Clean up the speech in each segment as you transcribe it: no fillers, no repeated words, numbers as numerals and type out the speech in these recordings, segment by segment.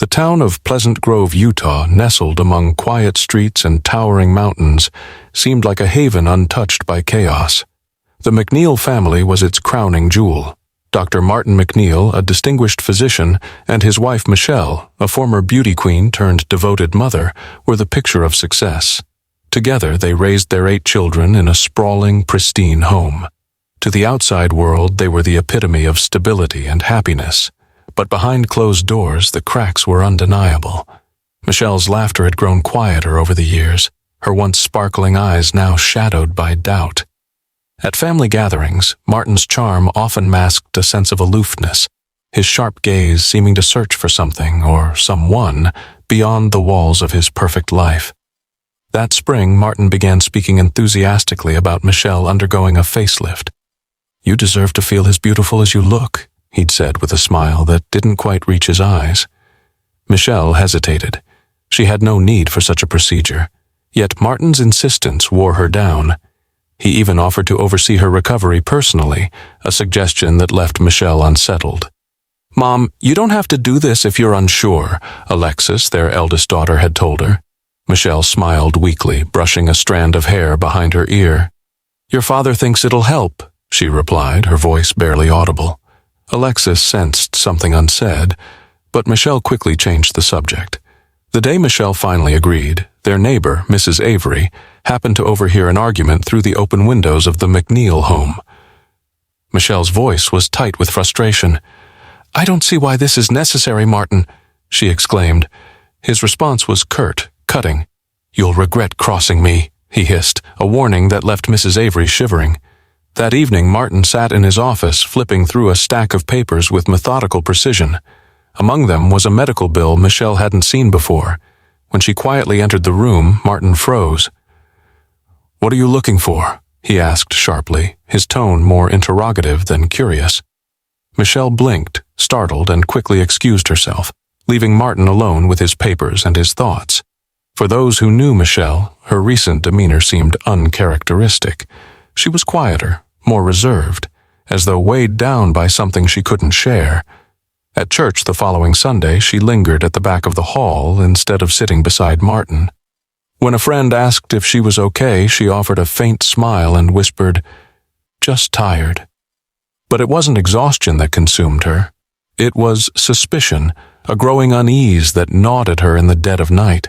The town of Pleasant Grove, Utah, nestled among quiet streets and towering mountains, seemed like a haven untouched by chaos. The MacNeill family was its crowning jewel. Dr. Martin MacNeill, a distinguished physician, and his wife Michele, a former beauty queen turned devoted mother, were the picture of success. Together they raised their 8 children in a sprawling, pristine home. To the outside world they were the epitome of stability and happiness. But behind closed doors the cracks were undeniable. Michele's laughter had grown quieter over the years, her once sparkling eyes now shadowed by doubt. At family gatherings, Martin's charm often masked a sense of aloofness, his sharp gaze seeming to search for something or someone beyond the walls of his perfect life. That spring, Martin began speaking enthusiastically about Michele undergoing a facelift. "You deserve to feel as beautiful as you look," he'd said with a smile that didn't quite reach his eyes. Michele hesitated. She had no need for such a procedure, yet Martin's insistence wore her down. He even offered to oversee her recovery personally, a suggestion that left Michele unsettled. "Mom, you don't have to do this if you're unsure," Alexis, their eldest daughter, had told her. Michele smiled weakly, brushing a strand of hair behind her ear. "Your father thinks it'll help," she replied, her voice barely audible. Alexis sensed something unsaid, but Michele quickly changed the subject. The day Michele finally agreed, their neighbor, Mrs. Avery, happened to overhear an argument through the open windows of the MacNeill home. Michelle's voice was tight with frustration. "I don't see why this is necessary, Martin," she exclaimed. His response was curt, cutting. "You'll regret crossing me," he hissed, a warning that left Mrs. Avery shivering. That evening, Martin sat in his office, flipping through a stack of papers with methodical precision. Among them was a medical bill Michele hadn't seen before. When she quietly entered the room, Martin froze. "What are you looking for?" he asked sharply, his tone more interrogative than curious. Michele blinked, startled, and quickly excused herself, leaving Martin alone with his papers and his thoughts. For those who knew Michele, her recent demeanor seemed uncharacteristic. She was quieter, more reserved, as though weighed down by something she couldn't share. At church the following Sunday, she lingered at the back of the hall instead of sitting beside Martin. When a friend asked if she was okay, she offered a faint smile and whispered, "Just tired." But it wasn't exhaustion that consumed her. It was suspicion, a growing unease that gnawed at her in the dead of night.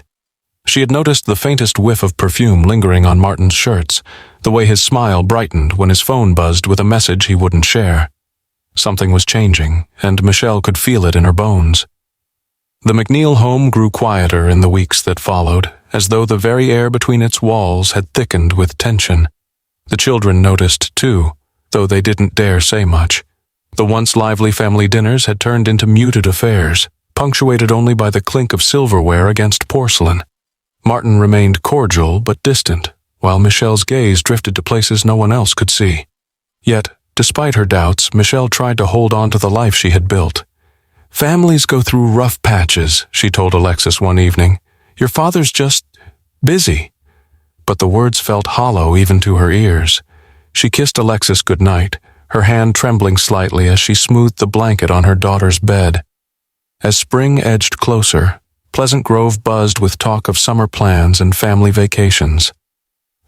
She had noticed the faintest whiff of perfume lingering on Martin's shirts, the way his smile brightened when his phone buzzed with a message he wouldn't share. Something was changing, and Michele could feel it in her bones. The MacNeill home grew quieter in the weeks that followed, as though the very air between its walls had thickened with tension. The children noticed, too, though they didn't dare say much. The once lively family dinners had turned into muted affairs, punctuated only by the clink of silverware against porcelain. Martin remained cordial but distant, while Michele's gaze drifted to places no one else could see. Yet, despite her doubts, Michele tried to hold on to the life she had built. "Families go through rough patches," she told Alexis one evening. "Your father's just busy." But the words felt hollow even to her ears. She kissed Alexis goodnight, her hand trembling slightly as she smoothed the blanket on her daughter's bed. As spring edged closer, Pleasant Grove buzzed with talk of summer plans and family vacations.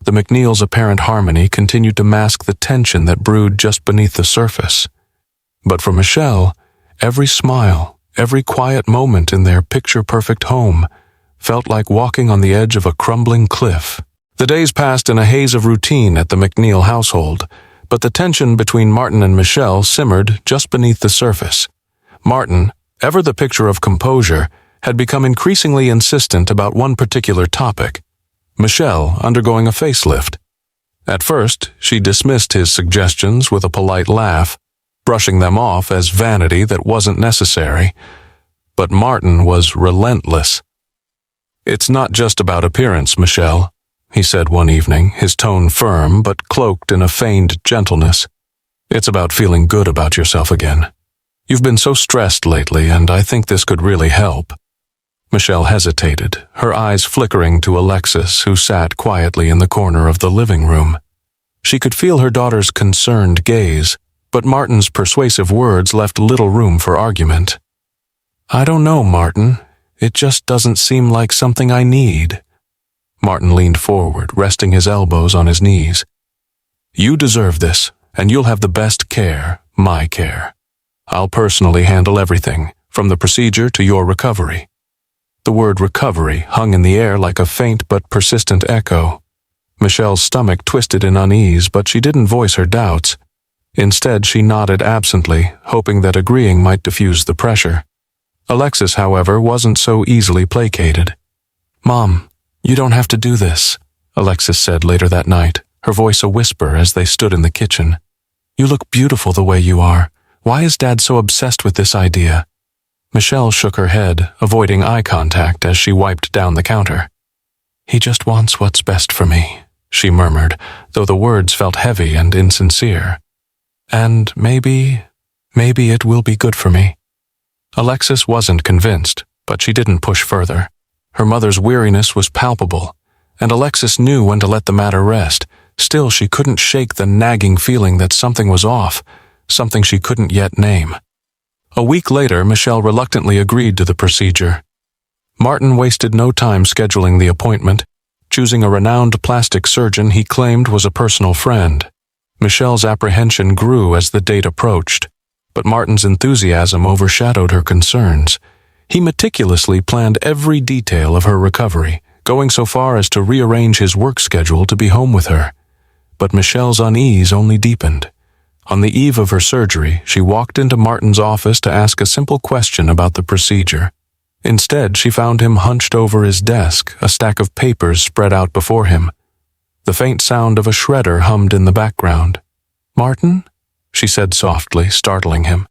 The MacNeill's apparent harmony continued to mask the tension that brewed just beneath the surface. But for Michele, every smile, every quiet moment in their picture-perfect home felt like walking on the edge of a crumbling cliff. The days passed in a haze of routine at the MacNeill household, but the tension between Martin and Michele simmered just beneath the surface. Martin, ever the picture of composure, had become increasingly insistent about one particular topic: Michele undergoing a facelift. At first, she dismissed his suggestions with a polite laugh, brushing them off as vanity that wasn't necessary. But Martin was relentless. "It's not just about appearance, Michele," he said one evening, his tone firm but cloaked in a feigned gentleness. "It's about feeling good about yourself again. You've been so stressed lately, and I think this could really help." Michele hesitated, her eyes flickering to Alexis, who sat quietly in the corner of the living room. She could feel her daughter's concerned gaze, but Martin's persuasive words left little room for argument. "I don't know, Martin. It just doesn't seem like something I need." Martin leaned forward, resting his elbows on his knees. "You deserve this, and you'll have the best care, my care. I'll personally handle everything, from the procedure to your recovery." The word recovery hung in the air like a faint but persistent echo. Michelle's stomach twisted in unease, but she didn't voice her doubts. Instead, she nodded absently, hoping that agreeing might diffuse the pressure. Alexis, however, wasn't so easily placated. "Mom, you don't have to do this," Alexis said later that night, her voice a whisper as they stood in the kitchen. "You look beautiful the way you are. Why is Dad so obsessed with this idea?" Michele shook her head, avoiding eye contact as she wiped down the counter. "He just wants what's best for me," she murmured, though the words felt heavy and insincere. "And maybe it will be good for me." Alexis wasn't convinced, but she didn't push further. Her mother's weariness was palpable, and Alexis knew when to let the matter rest. Still, she couldn't shake the nagging feeling that something was off, something she couldn't yet name. A week later, Michele reluctantly agreed to the procedure. Martin wasted no time scheduling the appointment, choosing a renowned plastic surgeon he claimed was a personal friend. Michelle's apprehension grew as the date approached, but Martin's enthusiasm overshadowed her concerns. He meticulously planned every detail of her recovery, going so far as to rearrange his work schedule to be home with her. But Michelle's unease only deepened. On the eve of her surgery, she walked into Martin's office to ask a simple question about the procedure. Instead, she found him hunched over his desk, a stack of papers spread out before him. The faint sound of a shredder hummed in the background. "Martin?" she said softly, startling him.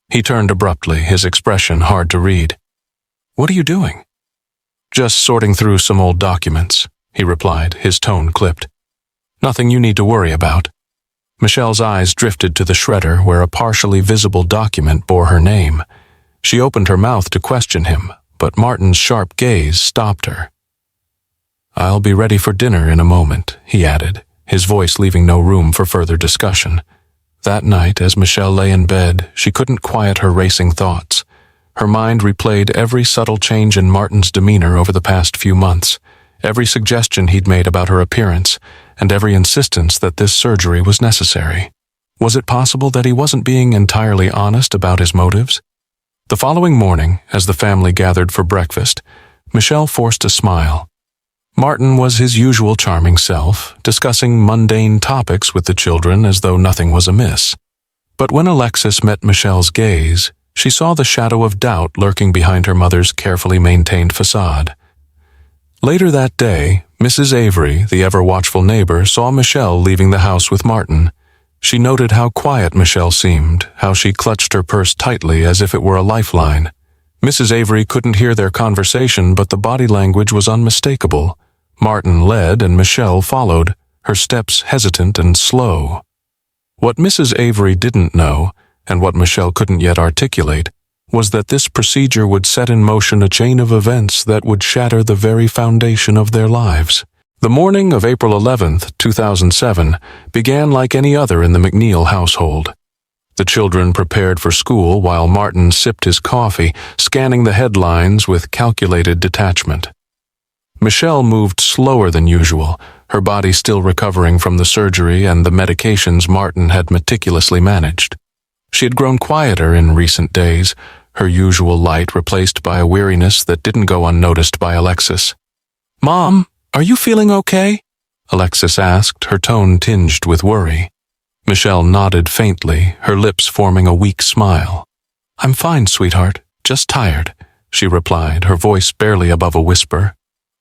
He turned abruptly, his expression hard to read. "What are you doing?" "Just sorting through some old documents," he replied, his tone clipped. "Nothing you need to worry about." Michelle's eyes drifted to the shredder where a partially visible document bore her name. She opened her mouth to question him, but Martin's sharp gaze stopped her. "I'll be ready for dinner in a moment," he added, his voice leaving no room for further discussion. That night, as Michele lay in bed, she couldn't quiet her racing thoughts. Her mind replayed every subtle change in Martin's demeanor over the past few months, every suggestion he'd made about her appearance, and every insistence that this surgery was necessary. Was it possible that he wasn't being entirely honest about his motives? The following morning, as the family gathered for breakfast, Michele forced a smile. Martin was his usual charming self, discussing mundane topics with the children as though nothing was amiss. But when Alexis met Michelle's gaze, she saw the shadow of doubt lurking behind her mother's carefully maintained facade. Later that day, Mrs. Avery, the ever-watchful neighbor, saw Michele leaving the house with Martin. She noted how quiet Michele seemed, how she clutched her purse tightly as if it were a lifeline. Mrs. Avery couldn't hear their conversation, but the body language was unmistakable. Martin led and Michele followed, her steps hesitant and slow. What Mrs. Avery didn't know, and what Michele couldn't yet articulate, was that this procedure would set in motion a chain of events that would shatter the very foundation of their lives. The morning of April 11th, 2007, began like any other in the MacNeill household. The children prepared for school while Martin sipped his coffee, scanning the headlines with calculated detachment. Michele moved slower than usual, her body still recovering from the surgery and the medications Martin had meticulously managed. She had grown quieter in recent days, her usual light replaced by a weariness that didn't go unnoticed by Alexis. "Mom, are you feeling okay?" Alexis asked, her tone tinged with worry. Michele nodded faintly, her lips forming a weak smile. "I'm fine, sweetheart, just tired," she replied, her voice barely above a whisper.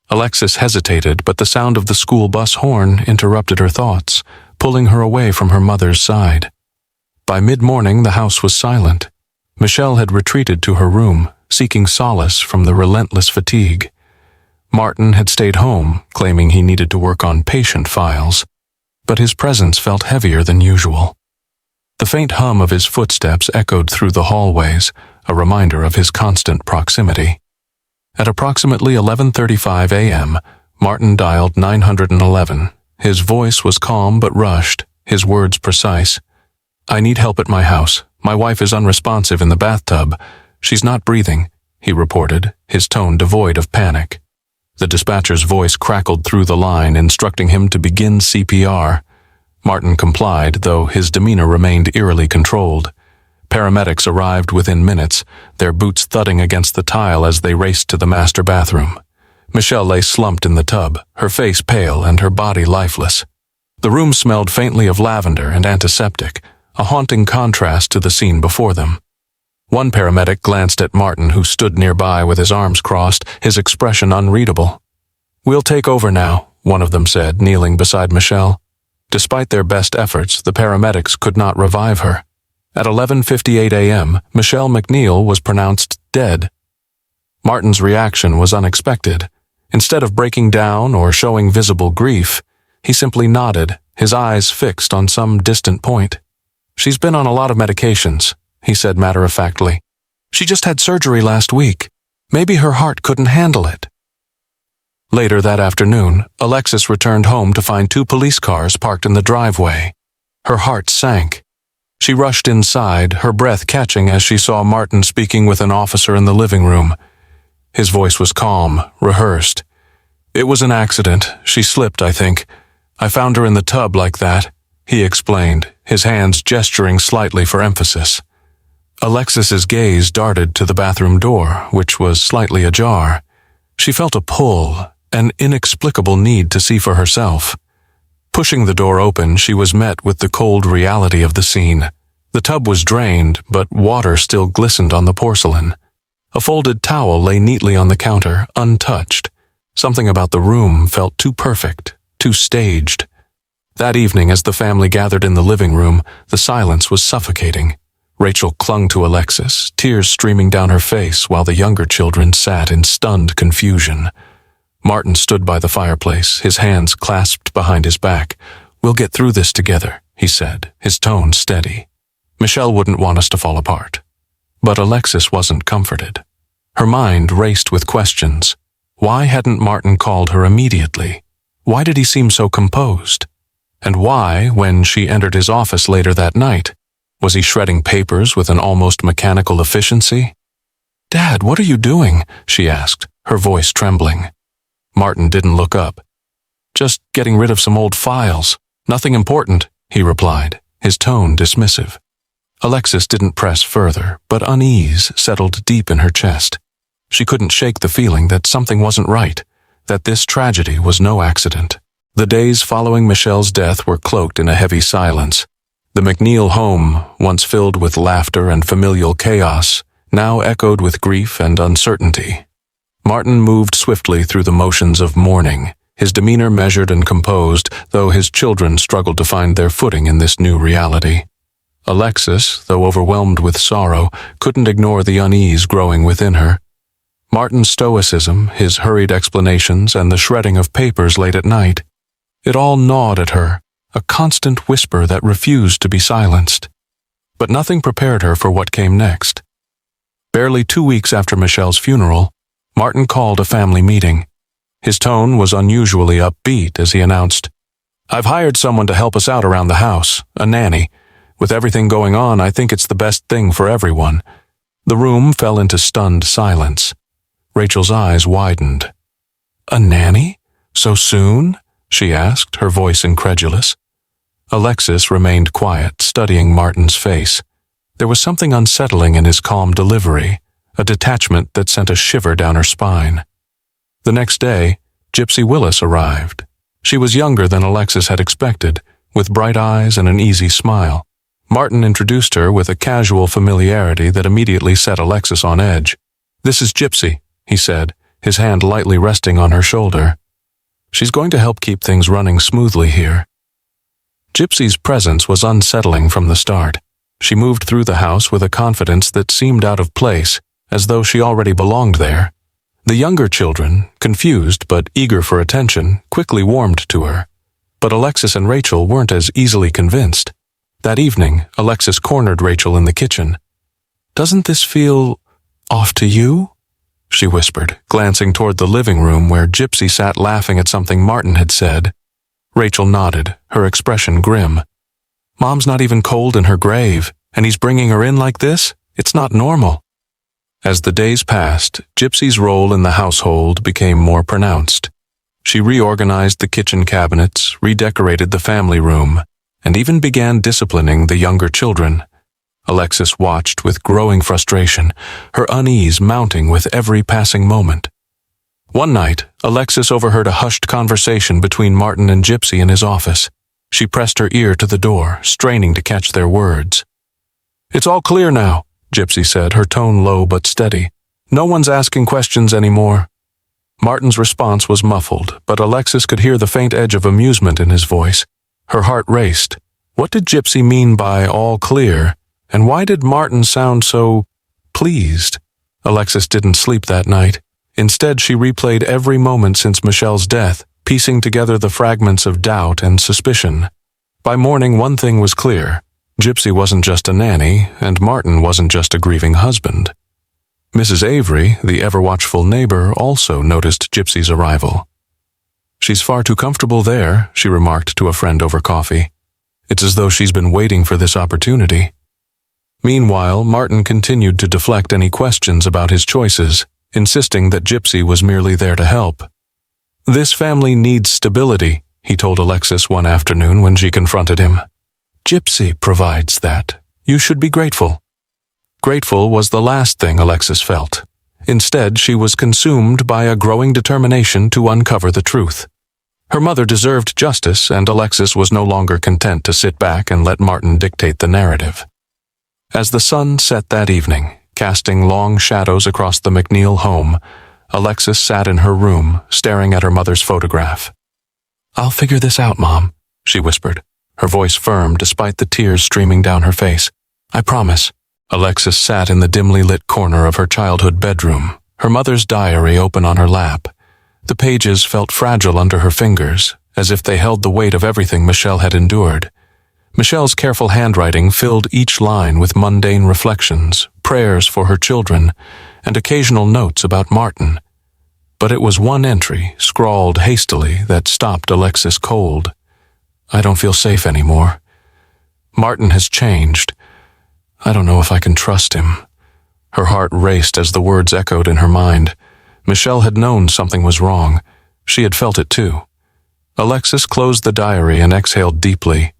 Alexis hesitated, but the sound of the school bus horn interrupted her thoughts, pulling her away from her mother's side. By mid-morning, the house was silent. Michele had retreated to her room, seeking solace from the relentless fatigue. Martin had stayed home, claiming he needed to work on patient files, but his presence felt heavier than usual. The faint hum of his footsteps echoed through the hallways, a reminder of his constant proximity. At approximately 11:35 a.m., Martin dialed 911. His voice was calm but rushed, his words precise. "I need help at my house. My wife is unresponsive in the bathtub. She's not breathing. he reported, his tone devoid of panic. The dispatcher's voice crackled through the line, instructing him to begin CPR. Martin complied, though his demeanor remained eerily controlled. Paramedics arrived within minutes, their boots thudding against the tile as they raced to the master bathroom. Michele lay slumped in the tub, her face pale and her body lifeless. The room smelled faintly of lavender and antiseptic, a haunting contrast to the scene before them. One paramedic glanced at Martin, who stood nearby with his arms crossed, his expression unreadable. "We'll take over now," one of them said, kneeling beside Michele. Despite their best efforts, the paramedics could not revive her. At 11:58 a.m., Michele MacNeill was pronounced dead. Martin's reaction was unexpected. Instead of breaking down or showing visible grief, he simply nodded, his eyes fixed on some distant point. "She's been on a lot of medications," he said matter-of-factly. "She just had surgery last week. Maybe her heart couldn't handle it." Later that afternoon, Alexis returned home to find 2 police cars parked in the driveway. Her heart sank. She rushed inside, her breath catching as she saw Martin speaking with an officer in the living room. His voice was calm, rehearsed. "It was an accident. She slipped, I think. I found her in the tub like that," he explained, his hands gesturing slightly for emphasis. Alexis's gaze darted to the bathroom door, which was slightly ajar. She felt a pull, an inexplicable need to see for herself. Pushing the door open, she was met with the cold reality of the scene. The tub was drained, but water still glistened on the porcelain. A folded towel lay neatly on the counter, untouched. Something about the room felt too perfect, too staged. That evening, as the family gathered in the living room, the silence was suffocating. Rachel clung to Alexis, tears streaming down her face, while the younger children sat in stunned confusion. Martin stood by the fireplace, his hands clasped behind his back. "We'll get through this together," he said, his tone steady. "Michele wouldn't want us to fall apart." But Alexis wasn't comforted. Her mind raced with questions. Why hadn't Martin called her immediately? Why did he seem so composed? And why, when she entered his office later that night, was he shredding papers with an almost mechanical efficiency? "Dad, what are you doing?" she asked, her voice trembling. Martin didn't look up. "Just getting rid of some old files. Nothing important," he replied, his tone dismissive. Alexis didn't press further, but unease settled deep in her chest. She couldn't shake the feeling that something wasn't right, that this tragedy was no accident. The days following Michele's death were cloaked in a heavy silence. The MacNeill home, once filled with laughter and familial chaos, now echoed with grief and uncertainty. Martin moved swiftly through the motions of mourning, his demeanor measured and composed, though his children struggled to find their footing in this new reality. Alexis, though overwhelmed with sorrow, couldn't ignore the unease growing within her. Martin's stoicism, his hurried explanations, and the shredding of papers late at night, it all gnawed at her, a constant whisper that refused to be silenced. But nothing prepared her for what came next. Barely 2 weeks after Michele's funeral, Martin called a family meeting. His tone was unusually upbeat as he announced, "I've hired someone to help us out around the house, a nanny. With everything going on, I think it's the best thing for everyone." The room fell into stunned silence. Rachel's eyes widened. "A nanny? So soon?" she asked, her voice incredulous. Alexis remained quiet, studying Martin's face. There was something unsettling in his calm delivery, a detachment that sent a shiver down her spine. The next day, Gypsy Willis arrived. She was younger than Alexis had expected, with bright eyes and an easy smile. Martin introduced her with a casual familiarity that immediately set Alexis on edge. "This is Gypsy," he said, his hand lightly resting on her shoulder. "She's going to help keep things running smoothly here." Gypsy's presence was unsettling from the start. She moved through the house with a confidence that seemed out of place, as though she already belonged there. The younger children, confused but eager for attention, quickly warmed to her. But Alexis and Rachel weren't as easily convinced. That evening, Alexis cornered Rachel in the kitchen. "Doesn't this feel off to you?" she whispered, glancing toward the living room where Gypsy sat laughing at something Martin had said. Rachel nodded, her expression grim. "Mom's not even cold in her grave, and he's bringing her in like this? It's not normal." As the days passed, Gypsy's role in the household became more pronounced. She reorganized the kitchen cabinets, redecorated the family room, and even began disciplining the younger children. Alexis watched with growing frustration, her unease mounting with every passing moment. One night, Alexis overheard a hushed conversation between Martin and Gypsy in his office. She pressed her ear to the door, straining to catch their words. "It's all clear now," Gypsy said, her tone low but steady. "No one's asking questions anymore." Martin's response was muffled, but Alexis could hear the faint edge of amusement in his voice. Her heart raced. What did Gypsy mean by all clear, and why did Martin sound so pleased? Alexis didn't sleep that night. Instead, she replayed every moment since Michele's death, piecing together the fragments of doubt and suspicion. By morning, one thing was clear. Gypsy wasn't just a nanny, and Martin wasn't just a grieving husband. Mrs. Avery, the ever-watchful neighbor, also noticed Gypsy's arrival. "She's far too comfortable there," she remarked to a friend over coffee. "It's as though she's been waiting for this opportunity." Meanwhile, Martin continued to deflect any questions about his choices, insisting that Gypsy was merely there to help. "This family needs stability," he told Alexis one afternoon when she confronted him. "Gypsy provides that. You should be grateful." Grateful was the last thing Alexis felt. Instead, she was consumed by a growing determination to uncover the truth. Her mother deserved justice, and Alexis was no longer content to sit back and let Martin dictate the narrative. As the sun set that evening, casting long shadows across the MacNeill home, Alexis sat in her room, staring at her mother's photograph. "I'll figure this out, Mom," she whispered, her voice firm despite the tears streaming down her face. "I promise." Alexis sat in the dimly lit corner of her childhood bedroom, her mother's diary open on her lap. The pages felt fragile under her fingers, as if they held the weight of everything Michele had endured. Michele's careful handwriting filled each line with mundane reflections, prayers for her children, and occasional notes about Martin. But it was one entry, scrawled hastily, that stopped Alexis cold. "I don't feel safe anymore. Martin has changed. I don't know if I can trust him." Her heart raced as the words echoed in her mind. Michele had known something was wrong. She had felt it too. Alexis closed the diary and exhaled deeply.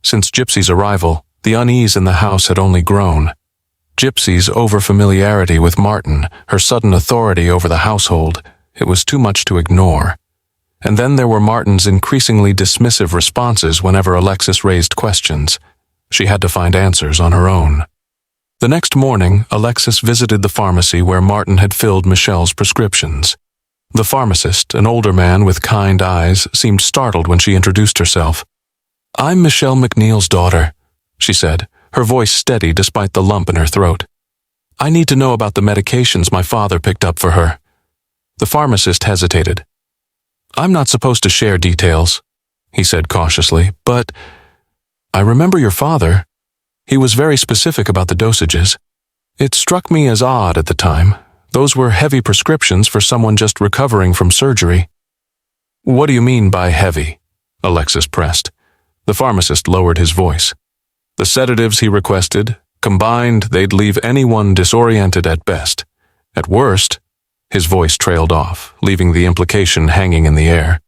Since Gypsy's arrival, the unease in the house had only grown. Gypsy's overfamiliarity with Martin, her sudden authority over the household, it was too much to ignore. And then there were Martin's increasingly dismissive responses whenever Alexis raised questions. She had to find answers on her own. The next morning, Alexis visited the pharmacy where Martin had filled Michele's prescriptions. The pharmacist, an older man with kind eyes, seemed startled when she introduced herself. "I'm Michele MacNeill's daughter," she said, her voice steady despite the lump in her throat. "I need to know about the medications my father picked up for her." The pharmacist hesitated. "I'm not supposed to share details," he said cautiously, "but I remember your father. He was very specific about the dosages. It struck me as odd at the time. Those were heavy prescriptions for someone just recovering from surgery." "What do you mean by heavy?" Alexis pressed. The pharmacist lowered his voice. "The sedatives he requested, combined, they'd leave anyone disoriented at best. At worst," his voice trailed off, leaving the implication hanging in the air.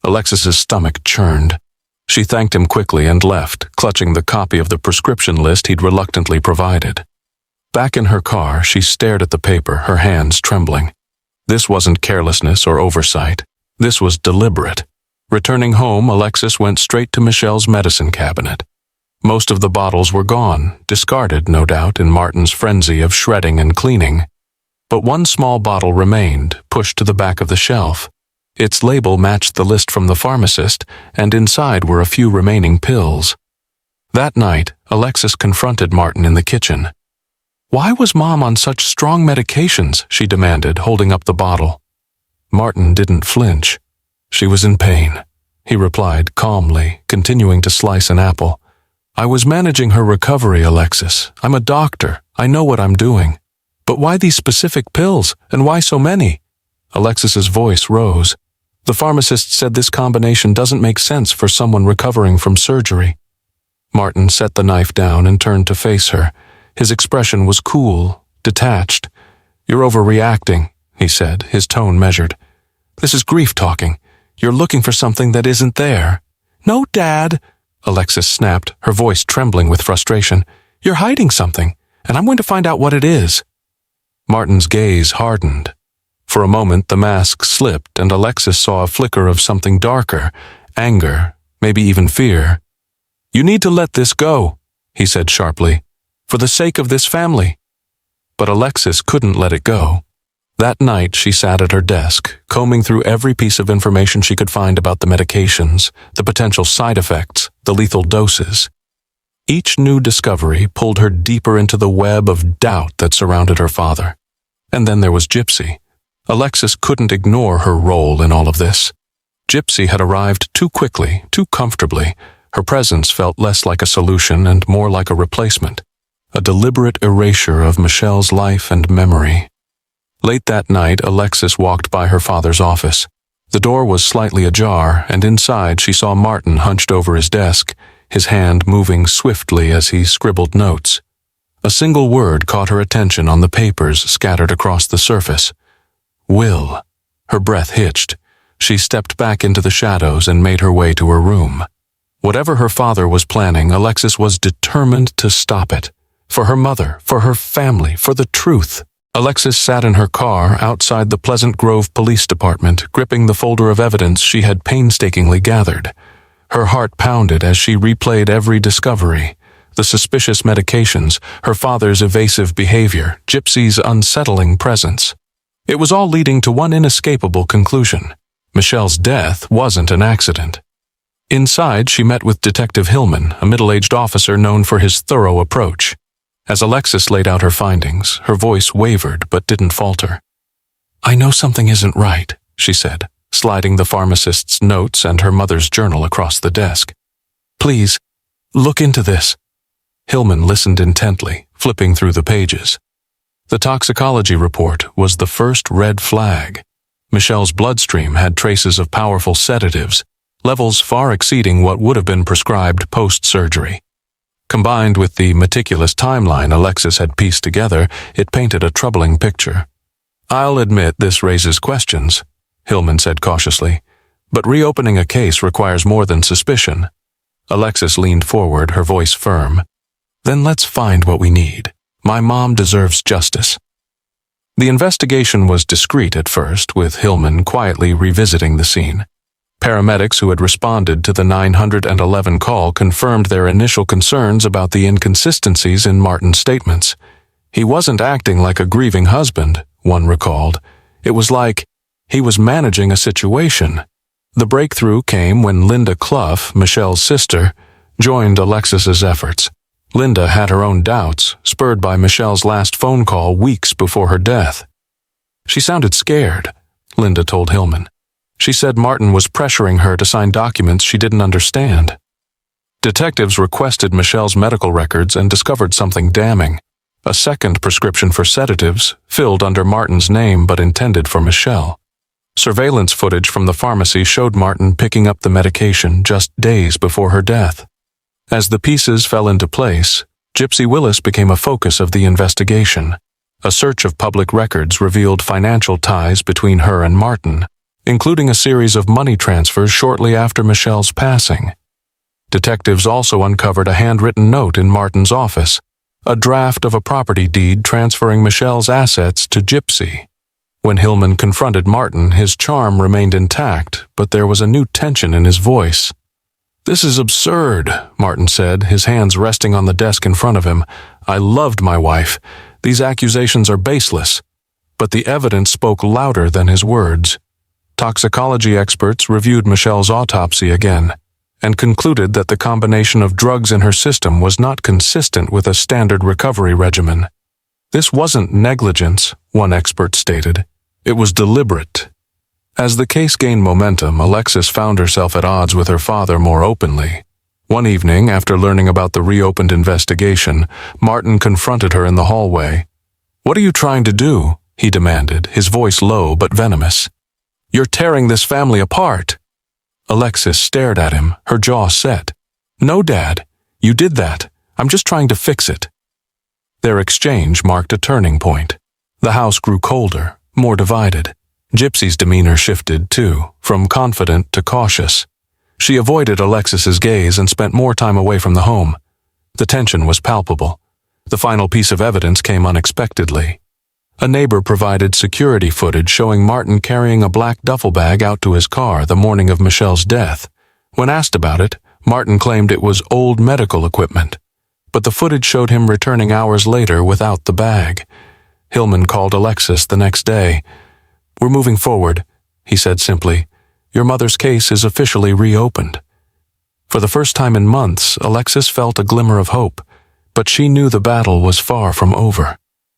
Alexis's stomach churned. She thanked him quickly and left, clutching the copy of the prescription list he'd reluctantly provided. Back in her car, she stared at the paper, her hands trembling. This wasn't carelessness or oversight. This was deliberate. Returning home, Alexis went straight to Michele's medicine cabinet. Most of the bottles were gone, discarded, no doubt, in Martin's frenzy of shredding and cleaning. But one small bottle remained, pushed to the back of the shelf. Its label matched the list from the pharmacist, and inside were a few remaining pills. That night, Alexis confronted Martin in the kitchen. "Why was Mom on such strong medications?" she demanded, holding up the bottle. Martin didn't flinch. "She was in pain," he replied calmly, continuing to slice an apple. "I was managing her recovery, Alexis. I'm a doctor. I know what I'm doing. But why these specific pills, and why so many?" Alexis's voice rose. "The pharmacist said this combination doesn't make sense for someone recovering from surgery." Martin set the knife down and turned to face her. His expression was cool, detached. "You're overreacting," he said, his tone measured. "This is grief talking. You're looking for something that isn't there." "No, Dad," Alexis snapped, her voice trembling with frustration. "You're hiding something, and I'm going to find out what it is." Martin's gaze hardened. For a moment, the mask slipped, and Alexis saw a flicker of something darker, anger, maybe even fear. "You need to let this go," he said sharply, "for the sake of this family." But Alexis couldn't let it go. That night, she sat at her desk, combing through every piece of information she could find about the medications, the potential side effects, the lethal doses. Each new discovery pulled her deeper into the web of doubt that surrounded her father. And then there was Gypsy. Alexis couldn't ignore her role in all of this. Gypsy had arrived too quickly, too comfortably. Her presence felt less like a solution and more like a replacement, a deliberate erasure of Michele's life and memory. Late that night, Alexis walked by her father's office. The door was slightly ajar, and inside she saw Martin hunched over his desk, his hand moving swiftly as he scribbled notes. A single word caught her attention on the papers scattered across the surface. "Will." Her breath hitched. She stepped back into the shadows and made her way to her room. Whatever her father was planning, Alexis was determined to stop it. For her mother, for her family, for the truth. Alexis sat in her car outside the Pleasant Grove Police Department, gripping the folder of evidence she had painstakingly gathered. Her heart pounded as she replayed every discovery. The suspicious medications, her father's evasive behavior, Gypsy's unsettling presence. It was all leading to one inescapable conclusion. Michele's death wasn't an accident. Inside, she met with Detective Hillman, a middle-aged officer known for his thorough approach. As Alexis laid out her findings, her voice wavered but didn't falter. "I know something isn't right," she said, sliding the pharmacist's notes and her mother's journal across the desk. "Please, look into this." Hillman listened intently, flipping through the pages. The toxicology report was the first red flag. Michele's bloodstream had traces of powerful sedatives, levels far exceeding what would have been prescribed post-surgery. Combined with the meticulous timeline Alexis had pieced together, it painted a troubling picture. "I'll admit this raises questions," Hillman said cautiously, "but reopening a case requires more than suspicion." Alexis leaned forward, her voice firm. "Then let's find what we need. My mom deserves justice." The investigation was discreet at first, with Hillman quietly revisiting the scene. Paramedics who had responded to the 911 call confirmed their initial concerns about the inconsistencies in Martin's statements. He wasn't acting like a grieving husband, one recalled. It was like he was managing a situation. The breakthrough came when Linda Clough, Michele's sister, joined Alexis's efforts. Linda had her own doubts, spurred by Michele's last phone call weeks before her death. "She sounded scared," Linda told Hillman. "She said Martin was pressuring her to sign documents she didn't understand." Detectives requested Michele's medical records and discovered something damning. A second prescription for sedatives, filled under Martin's name but intended for Michele. Surveillance footage from the pharmacy showed Martin picking up the medication just days before her death. As the pieces fell into place, Gypsy Willis became a focus of the investigation. A search of public records revealed financial ties between her and Martin, including a series of money transfers shortly after Michele's passing. Detectives also uncovered a handwritten note in Martin's office, a draft of a property deed transferring Michele's assets to Gypsy. When Hillman confronted Martin, his charm remained intact, but there was a new tension in his voice. "This is absurd," Martin said, his hands resting on the desk in front of him. "I loved my wife. These accusations are baseless." But the evidence spoke louder than his words. Toxicology experts reviewed Michele's autopsy again and concluded that the combination of drugs in her system was not consistent with a standard recovery regimen. This wasn't negligence, one expert stated. It was deliberate. As the case gained momentum, Alexis found herself at odds with her father more openly. One evening, after learning about the reopened investigation, Martin confronted her in the hallway. "What are you trying to do?" he demanded, his voice low but venomous. "You're tearing this family apart." Alexis stared at him, her jaw set. "No, Dad. You did that. I'm just trying to fix it." Their exchange marked a turning point. The house grew colder, more divided. Gypsy's demeanor shifted, too, from confident to cautious. She avoided Alexis's gaze and spent more time away from the home. The tension was palpable. The final piece of evidence came unexpectedly. A neighbor provided security footage showing Martin carrying a black duffel bag out to his car the morning of Michele's death. When asked about it, Martin claimed it was old medical equipment, but the footage showed him returning hours later without the bag. Hillman called Alexis the next day. "We're moving forward," he said simply. "Your mother's case is officially reopened." For the first time in months, Alexis felt a glimmer of hope, but she knew the battle was far from over.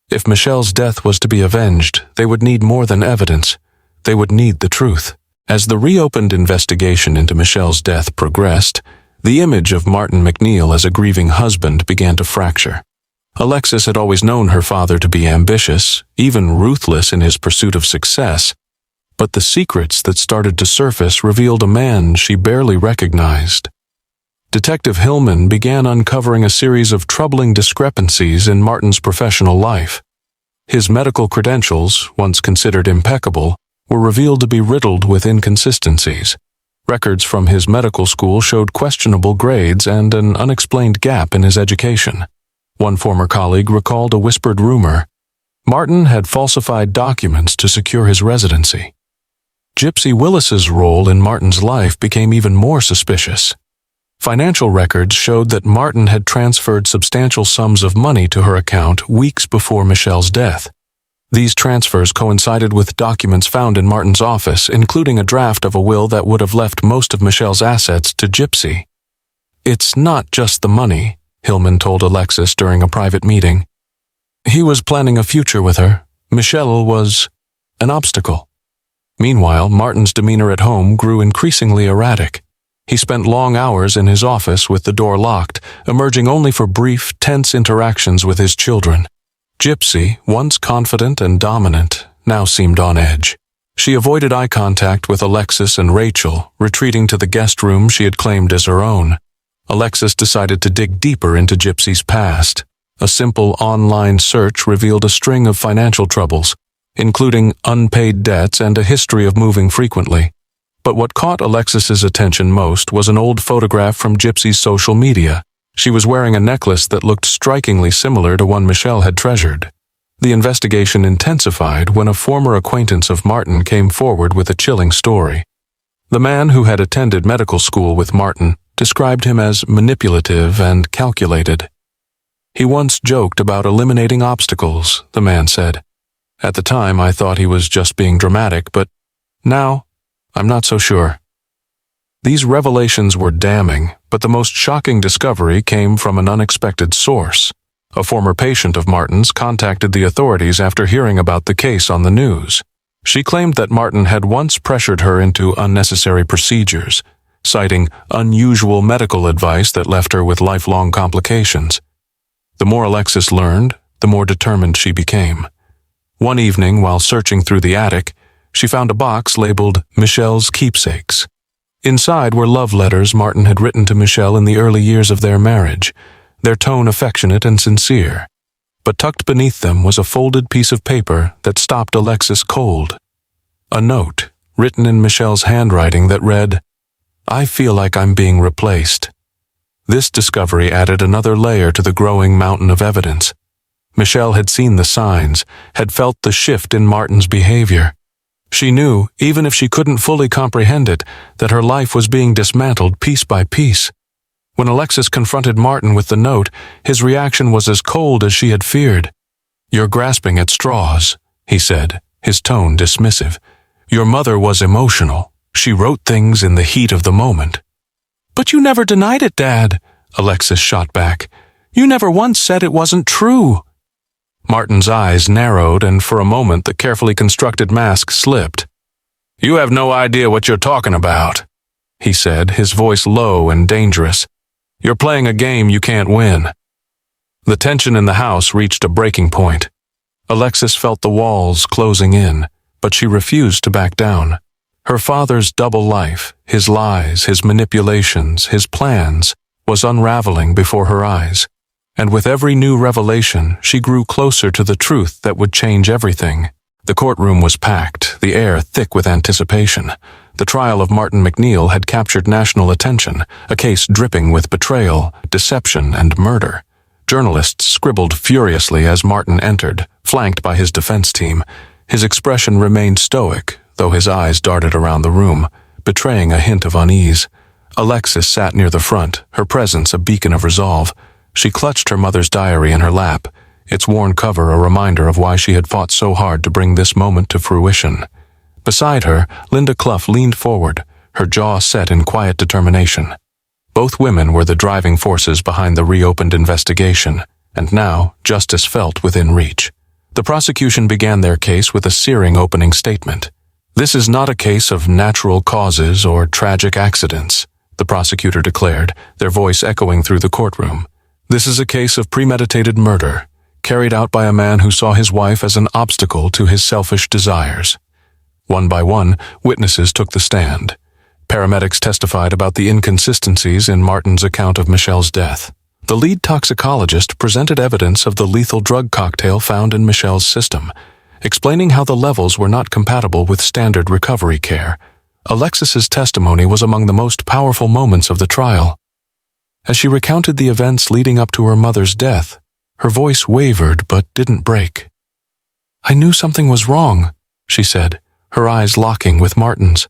If Michele's death was to be avenged, they would need more than evidence. They would need the truth. As the reopened investigation into Michele's death progressed, the image of Martin MacNeill as a grieving husband began to fracture. Alexis had always known her father to be ambitious, even ruthless in his pursuit of success, but the secrets that started to surface revealed a man she barely recognized. Detective Hillman began uncovering a series of troubling discrepancies in Martin's professional life. His medical credentials, once considered impeccable, were revealed to be riddled with inconsistencies. Records from his medical school showed questionable grades and an unexplained gap in his education. One former colleague recalled a whispered rumor. Martin had falsified documents to secure his residency. Gypsy Willis's role in Martin's life became even more suspicious. Financial records showed that Martin had transferred substantial sums of money to her account weeks before Michele's death. These transfers coincided with documents found in Martin's office, including a draft of a will that would have left most of Michele's assets to Gypsy. "It's not just the money," Hillman told Alexis during a private meeting. "He was planning a future with her. Michele was an obstacle." Meanwhile, Martin's demeanor at home grew increasingly erratic. He spent long hours in his office with the door locked, emerging only for brief, tense interactions with his children. Gypsy, once confident and dominant, now seemed on edge. She avoided eye contact with Alexis and Rachel, retreating to the guest room she had claimed as her own. Alexis decided to dig deeper into Gypsy's past. A simple online search revealed a string of financial troubles, including unpaid debts and a history of moving frequently. But what caught Alexis's attention most was an old photograph from Gypsy's social media. She was wearing a necklace that looked strikingly similar to one Michele had treasured. The investigation intensified when a former acquaintance of Martin came forward with a chilling story. The man who had attended medical school with Martin described him as manipulative and calculated. "He once joked about eliminating obstacles," the man said. "At the time, I thought he was just being dramatic, but now, I'm not so sure." These revelations were damning, but the most shocking discovery came from an unexpected source. A former patient of Martin's contacted the authorities after hearing about the case on the news. She claimed that Martin had once pressured her into unnecessary procedures, citing unusual medical advice that left her with lifelong complications. The more Alexis learned, the more determined she became. One evening, while searching through the attic, she found a box labeled Michele's Keepsakes. Inside were love letters Martin had written to Michele in the early years of their marriage, their tone affectionate and sincere. But tucked beneath them was a folded piece of paper that stopped Alexis cold. A note, written in Michele's handwriting, that read, "I feel like I'm being replaced." This discovery added another layer to the growing mountain of evidence. Michele had seen the signs, had felt the shift in Martin's behavior. She knew, even if she couldn't fully comprehend it, that her life was being dismantled piece by piece. When Alexis confronted Martin with the note, his reaction was as cold as she had feared. "You're grasping at straws," he said, his tone dismissive. "Your mother was emotional. She wrote things in the heat of the moment." "But you never denied it, Dad," Alexis shot back. "You never once said it wasn't true." Martin's eyes narrowed, and for a moment the carefully constructed mask slipped. "You have no idea what you're talking about," he said, his voice low and dangerous. "You're playing a game you can't win." The tension in the house reached a breaking point. Alexis felt the walls closing in, but she refused to back down. Her father's double life, his lies, his manipulations, his plans, was unraveling before her eyes. And with every new revelation, she grew closer to the truth that would change everything. The courtroom was packed, the air thick with anticipation. The trial of Martin MacNeill had captured national attention, a case dripping with betrayal, deception, and murder. Journalists scribbled furiously as Martin entered, flanked by his defense team. His expression remained stoic, though his eyes darted around the room, betraying a hint of unease. Alexis sat near the front, her presence a beacon of resolve. She clutched her mother's diary in her lap, its worn cover a reminder of why she had fought so hard to bring this moment to fruition. Beside her, Linda Clough leaned forward, her jaw set in quiet determination. Both women were the driving forces behind the reopened investigation, and now justice felt within reach. The prosecution began their case with a searing opening statement. "This is not a case of natural causes or tragic accidents," the prosecutor declared, their voice echoing through the courtroom. "This is a case of premeditated murder, carried out by a man who saw his wife as an obstacle to his selfish desires." One by one, witnesses took the stand. Paramedics testified about the inconsistencies in Martin's account of Michele's death. The lead toxicologist presented evidence of the lethal drug cocktail found in Michele's system, explaining how the levels were not compatible with standard recovery care. Alexis's testimony was among the most powerful moments of the trial. As she recounted the events leading up to her mother's death, her voice wavered but didn't break. "I knew something was wrong," she said, her eyes locking with Martin's.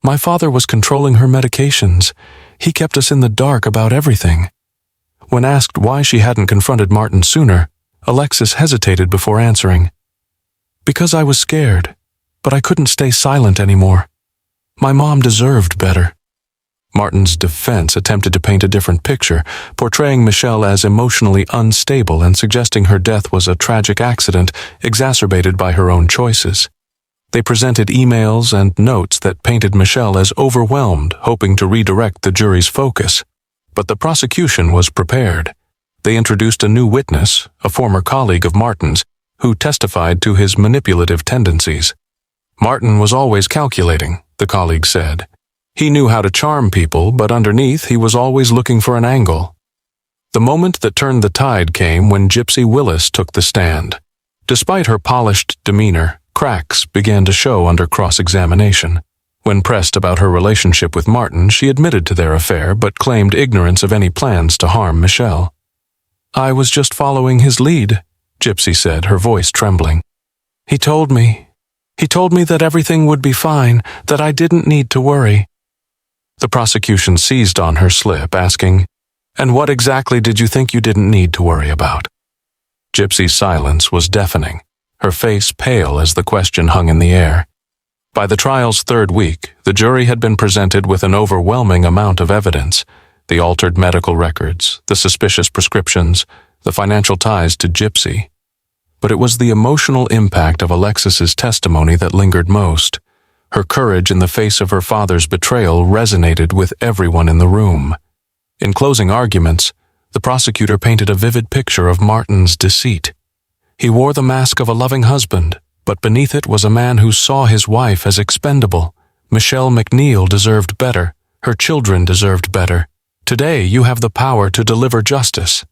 "My father was controlling her medications. He kept us in the dark about everything." When asked why she hadn't confronted Martin sooner, Alexis hesitated before answering. "Because I was scared, but I couldn't stay silent anymore. My mom deserved better." Martin's defense attempted to paint a different picture, portraying Michele as emotionally unstable and suggesting her death was a tragic accident exacerbated by her own choices. They presented emails and notes that painted Michele as overwhelmed, hoping to redirect the jury's focus. But the prosecution was prepared. They introduced a new witness, a former colleague of Martin's, who testified to his manipulative tendencies. "Martin was always calculating," the colleague said. "He knew how to charm people, but underneath he was always looking for an angle." The moment that turned the tide came when Gypsy Willis took the stand. Despite her polished demeanor, cracks began to show under cross-examination. When pressed about her relationship with Martin, she admitted to their affair but claimed ignorance of any plans to harm Michele. "I was just following his lead," Gypsy said, her voice trembling. He told me that everything would be fine, that I didn't need to worry." The prosecution seized on her slip, asking, "And what exactly did you think you didn't need to worry about?" Gypsy's silence was deafening, her face pale as the question hung in the air. By the trial's third week, the jury had been presented with an overwhelming amount of evidence: the altered medical records, the suspicious prescriptions, the financial ties to Gypsy. But it was the emotional impact of Alexis's testimony that lingered most. Her courage in the face of her father's betrayal resonated with everyone in the room. In closing arguments, the prosecutor painted a vivid picture of Martin's deceit. He wore the mask of a loving husband, but beneath it was a man who saw his wife as expendable. Michele MacNeill deserved better. Her children deserved better. Today you have the power to deliver justice.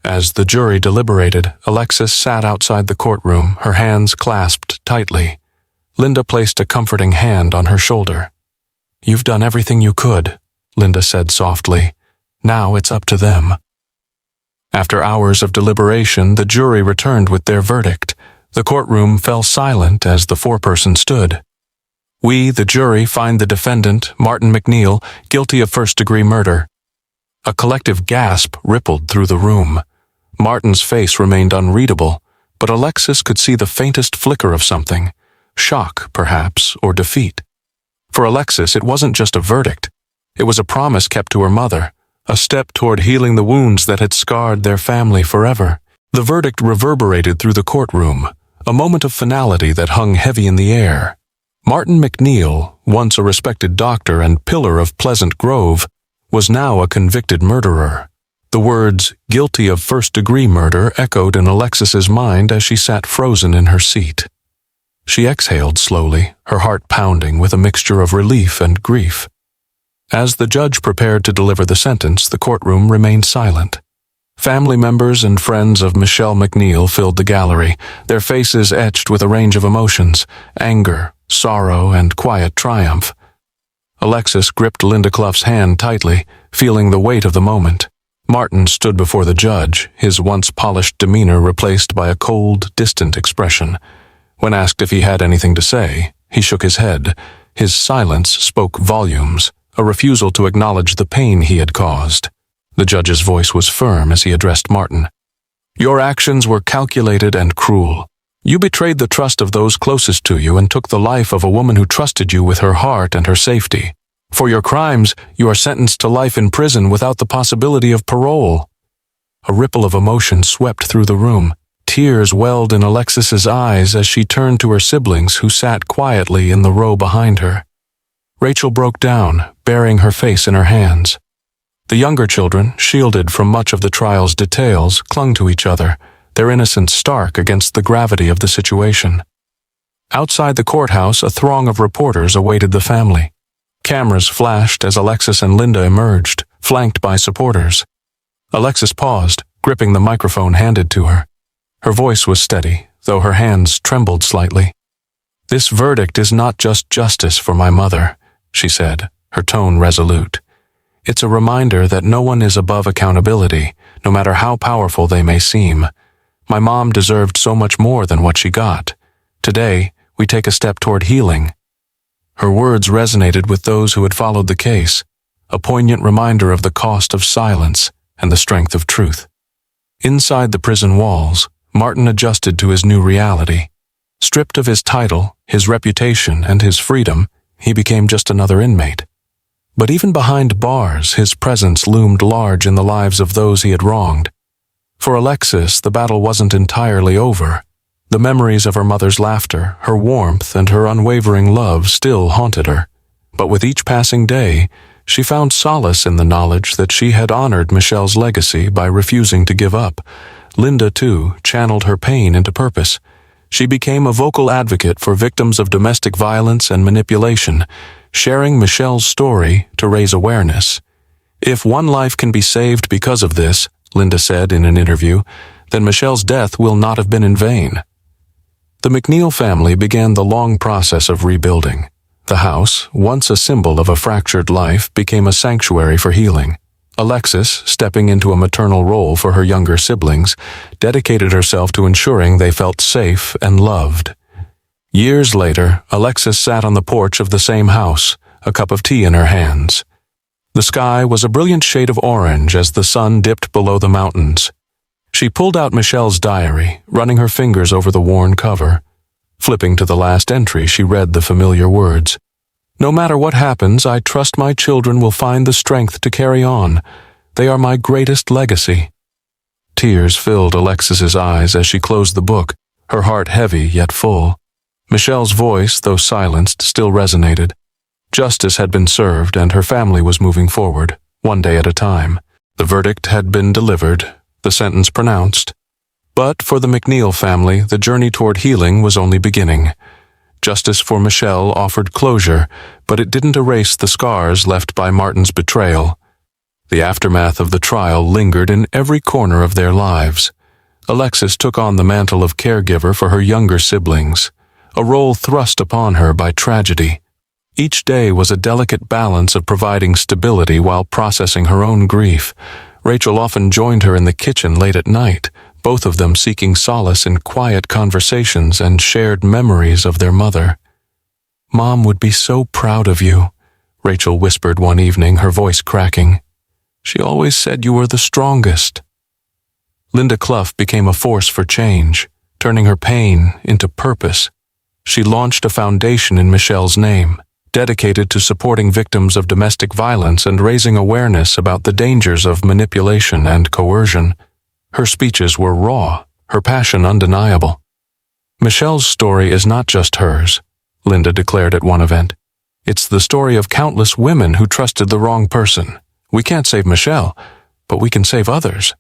As the jury deliberated, Alexis sat outside the courtroom, her hands clasped tightly. Linda placed a comforting hand on her shoulder. "You've done everything you could," Linda said softly. "Now it's up to them." After hours of deliberation, the jury returned with their verdict. The courtroom fell silent as the foreperson stood. "We, the jury, find the defendant, Martin MacNeill, guilty of first-degree murder." A collective gasp rippled through the room. Martin's face remained unreadable, but Alexis could see the faintest flicker of something. Shock, perhaps, or defeat. For Alexis, it wasn't just a verdict. It was a promise kept to her mother, a step toward healing the wounds that had scarred their family forever. The verdict reverberated through the courtroom, a moment of finality that hung heavy in the air. Martin MacNeill, once a respected doctor and pillar of Pleasant Grove, was now a convicted murderer. The words, "guilty of first-degree murder," echoed in Alexis's mind as she sat frozen in her seat. She exhaled slowly, her heart pounding with a mixture of relief and grief. As the judge prepared to deliver the sentence, the courtroom remained silent. Family members and friends of Michele MacNeill filled the gallery, their faces etched with a range of emotions: anger, sorrow, and quiet triumph. Alexis gripped Linda Clough's hand tightly, feeling the weight of the moment. Martin stood before the judge, his once polished demeanor replaced by a cold, distant expression. When asked if he had anything to say, he shook his head. His silence spoke volumes, a refusal to acknowledge the pain he had caused. The judge's voice was firm as he addressed Martin. "Your actions were calculated and cruel. You betrayed the trust of those closest to you and took the life of a woman who trusted you with her heart and her safety. For your crimes, you are sentenced to life in prison without the possibility of parole." A ripple of emotion swept through the room. Tears welled in Alexis's eyes as she turned to her siblings who sat quietly in the row behind her. Rachel broke down, burying her face in her hands. The younger children, shielded from much of the trial's details, clung to each other, their innocence stark against the gravity of the situation. Outside the courthouse, a throng of reporters awaited the family. Cameras flashed as Alexis and Linda emerged, flanked by supporters. Alexis paused, gripping the microphone handed to her. Her voice was steady, though her hands trembled slightly. "This verdict is not just justice for my mother," she said, her tone resolute. "It's a reminder that no one is above accountability, no matter how powerful they may seem. My mom deserved so much more than what she got. Today, we take a step toward healing." Her words resonated with those who had followed the case, a poignant reminder of the cost of silence and the strength of truth. Inside the prison walls, Martin adjusted to his new reality. Stripped of his title, his reputation, and his freedom, he became just another inmate. But even behind bars, his presence loomed large in the lives of those he had wronged. For Alexis, the battle wasn't entirely over. The memories of her mother's laughter, her warmth, and her unwavering love still haunted her. But with each passing day, she found solace in the knowledge that she had honored Michele's legacy by refusing to give up. Linda, too, channeled her pain into purpose. She became a vocal advocate for victims of domestic violence and manipulation, sharing Michele's story to raise awareness. "If one life can be saved because of this," Linda said in an interview, "then Michele's death will not have been in vain." The MacNeill family began the long process of rebuilding. The house, once a symbol of a fractured life, became a sanctuary for healing. Alexis, stepping into a maternal role for her younger siblings, dedicated herself to ensuring they felt safe and loved. Years later, Alexis sat on the porch of the same house, a cup of tea in her hands. The sky was a brilliant shade of orange as the sun dipped below the mountains. She pulled out Michele's diary, running her fingers over the worn cover. Flipping to the last entry, she read the familiar words. "No matter what happens, I trust my children will find the strength to carry on. They are my greatest legacy." Tears filled Alexis's eyes as she closed the book, her heart heavy yet full. Michele's voice, though silenced, still resonated. Justice had been served and her family was moving forward, one day at a time. The verdict had been delivered, the sentence pronounced. But for the MacNeill family, the journey toward healing was only beginning. Justice for Michele offered closure, but it didn't erase the scars left by Martin's betrayal. The aftermath of the trial lingered in every corner of their lives. Alexis took on the mantle of caregiver for her younger siblings, a role thrust upon her by tragedy. Each day was a delicate balance of providing stability while processing her own grief. Rachel often joined her in the kitchen late at night, both of them seeking solace in quiet conversations and shared memories of their mother. "Mom would be so proud of you," Rachel whispered one evening, her voice cracking. "She always said you were the strongest." Linda Clough became a force for change, turning her pain into purpose. She launched a foundation in Michele's name, dedicated to supporting victims of domestic violence and raising awareness about the dangers of manipulation and coercion. Her speeches were raw, her passion undeniable. "Michele's story is not just hers," Linda declared at one event. "It's the story of countless women who trusted the wrong person. We can't save Michele, but we can save others."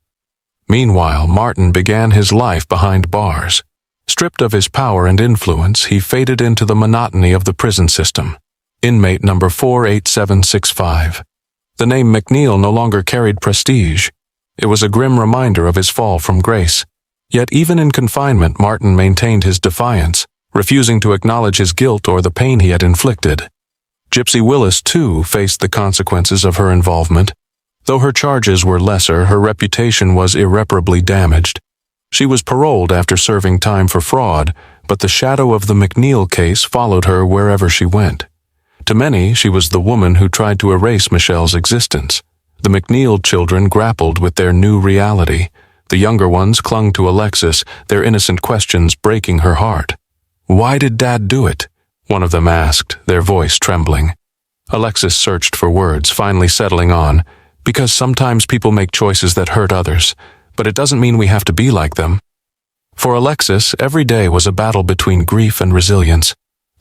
Meanwhile, Martin began his life behind bars. Stripped of his power and influence, he faded into the monotony of the prison system. Inmate number 48765. The name MacNeill no longer carried prestige. It was a grim reminder of his fall from grace. Yet even in confinement, Martin maintained his defiance, refusing to acknowledge his guilt or the pain he had inflicted. Gypsy Willis, too, faced the consequences of her involvement. Though her charges were lesser, her reputation was irreparably damaged. She was paroled after serving time for fraud, but the shadow of the MacNeill case followed her wherever she went. To many, she was the woman who tried to erase Michele's existence. The MacNeill children grappled with their new reality. The younger ones clung to Alexis, their innocent questions breaking her heart. "Why did Dad do it?" one of them asked, their voice trembling. Alexis searched for words, finally settling on, "Because sometimes people make choices that hurt others, but it doesn't mean we have to be like them." For Alexis, every day was a battle between grief and resilience.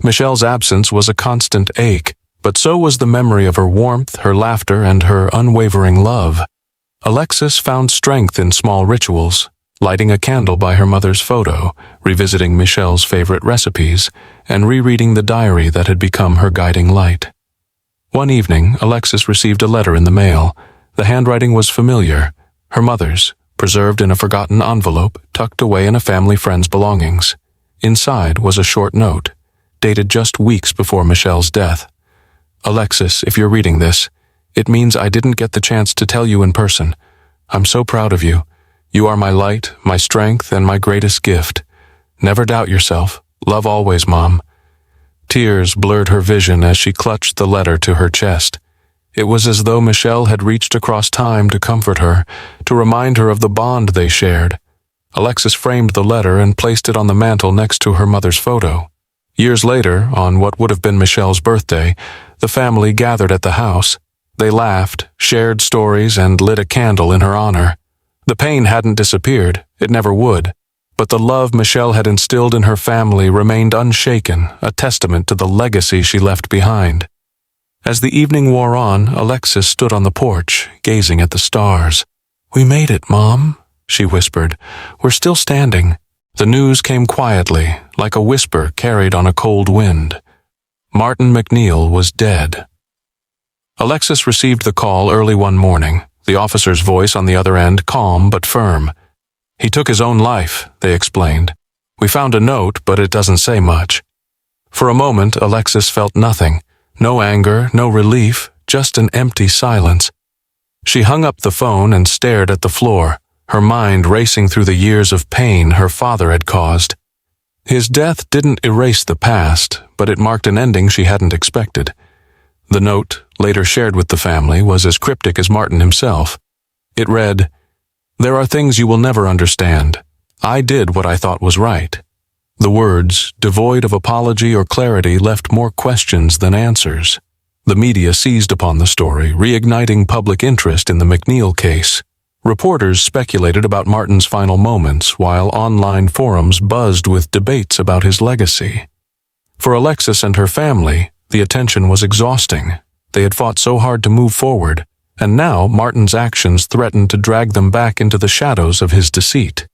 Michele's absence was a constant ache, but so was the memory of her warmth, her laughter, and her unwavering love. Alexis found strength in small rituals, lighting a candle by her mother's photo, revisiting Michele's favorite recipes, and rereading the diary that had become her guiding light. One evening, Alexis received a letter in the mail. The handwriting was familiar, her mother's, preserved in a forgotten envelope tucked away in a family friend's belongings. Inside was a short note, dated just weeks before Michele's death. "Alexis, if you're reading this, it means I didn't get the chance to tell you in person. I'm so proud of you. You are my light, my strength, and my greatest gift. Never doubt yourself. Love always, Mom." Tears blurred her vision as she clutched the letter to her chest. It was as though Michele had reached across time to comfort her, to remind her of the bond they shared. Alexis framed the letter and placed it on the mantel next to her mother's photo. Years later, on what would have been Michele's birthday, the family gathered at the house. They laughed, shared stories, and lit a candle in her honor. The pain hadn't disappeared, it never would, but the love Michele had instilled in her family remained unshaken, a testament to the legacy she left behind. As the evening wore on, Alexis stood on the porch, gazing at the stars. "We made it, Mom," she whispered. "We're still standing." The news came quietly, like a whisper carried on a cold wind. Martin MacNeill was dead. Alexis received the call early one morning, the officer's voice on the other end calm but firm. "He took his own life," they explained. "We found a note, but it doesn't say much." For a moment, Alexis felt nothing. No anger, no relief, just an empty silence. She hung up the phone and stared at the floor, her mind racing through the years of pain her father had caused. His death didn't erase the past, but it marked an ending she hadn't expected. The note, later shared with the family, was as cryptic as Martin himself. It read, "There are things you will never understand. I did what I thought was right." The words, devoid of apology or clarity, left more questions than answers. The media seized upon the story, reigniting public interest in the MacNeill case. Reporters speculated about Martin's final moments, while online forums buzzed with debates about his legacy. For Alexis and her family, the attention was exhausting. They had fought so hard to move forward, and now Martin's actions threatened to drag them back into the shadows of his deceit.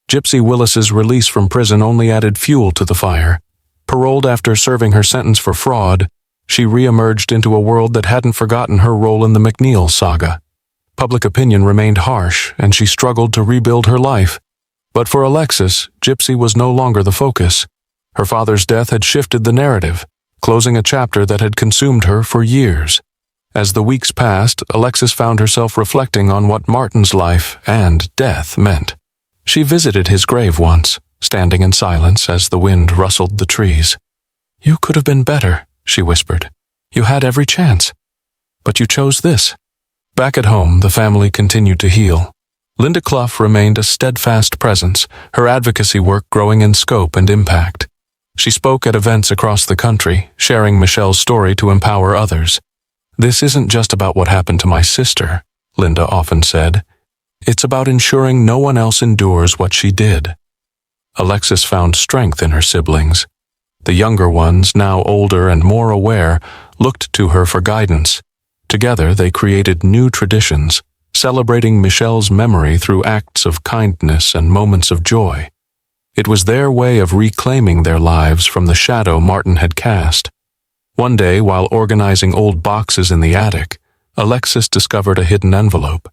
Gypsy Willis's release from prison only added fuel to the fire. Paroled after serving her sentence for fraud, she re-emerged into a world that hadn't forgotten her role in the MacNeill saga. Public opinion remained harsh, and she struggled to rebuild her life. But for Alexis, Gypsy was no longer the focus. Her father's death had shifted the narrative, closing a chapter that had consumed her for years. As the weeks passed, Alexis found herself reflecting on what Martin's life and death meant. She visited his grave once, standing in silence as the wind rustled the trees. "You could have been better," she whispered. "You had every chance. But you chose this." Back at home, the family continued to heal. Linda Clough remained a steadfast presence, her advocacy work growing in scope and impact. She spoke at events across the country, sharing Michele's story to empower others. "This isn't just about what happened to my sister," Linda often said. "It's about ensuring no one else endures what she did." Alexis found strength in her siblings. The younger ones, now older and more aware, looked to her for guidance. Together they created new traditions, celebrating Michele's memory through acts of kindness and moments of joy. It was their way of reclaiming their lives from the shadow Martin had cast. One day, while organizing old boxes in the attic, Alexis discovered a hidden envelope.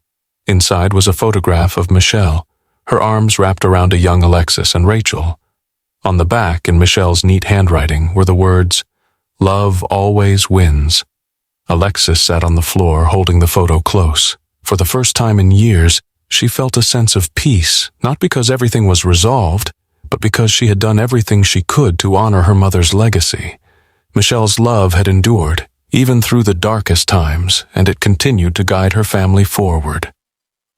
Inside was a photograph of Michele, her arms wrapped around a young Alexis and Rachel. On the back, in Michele's neat handwriting, were the words, "Love always wins." Alexis sat on the floor holding the photo close. For the first time in years, she felt a sense of peace, not because everything was resolved, but because she had done everything she could to honor her mother's legacy. Michele's love had endured, even through the darkest times, and it continued to guide her family forward.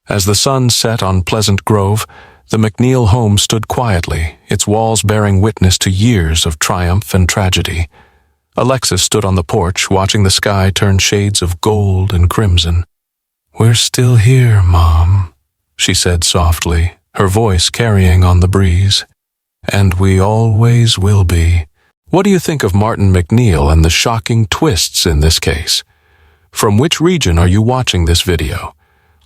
As the sun set on Pleasant Grove, the MacNeill home stood quietly, its walls bearing witness to years of triumph and tragedy. Alexis stood on the porch, watching the sky turn shades of gold and crimson. "We're still here, Mom," she said softly, her voice carrying on the breeze. "And we always will be." What do you think of Martin MacNeill and the shocking twists in this case? From which region are you watching this video?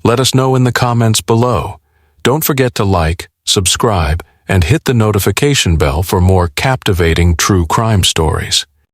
Let us know in the comments below. Don't forget to like, subscribe, and hit the notification bell for more captivating true crime stories.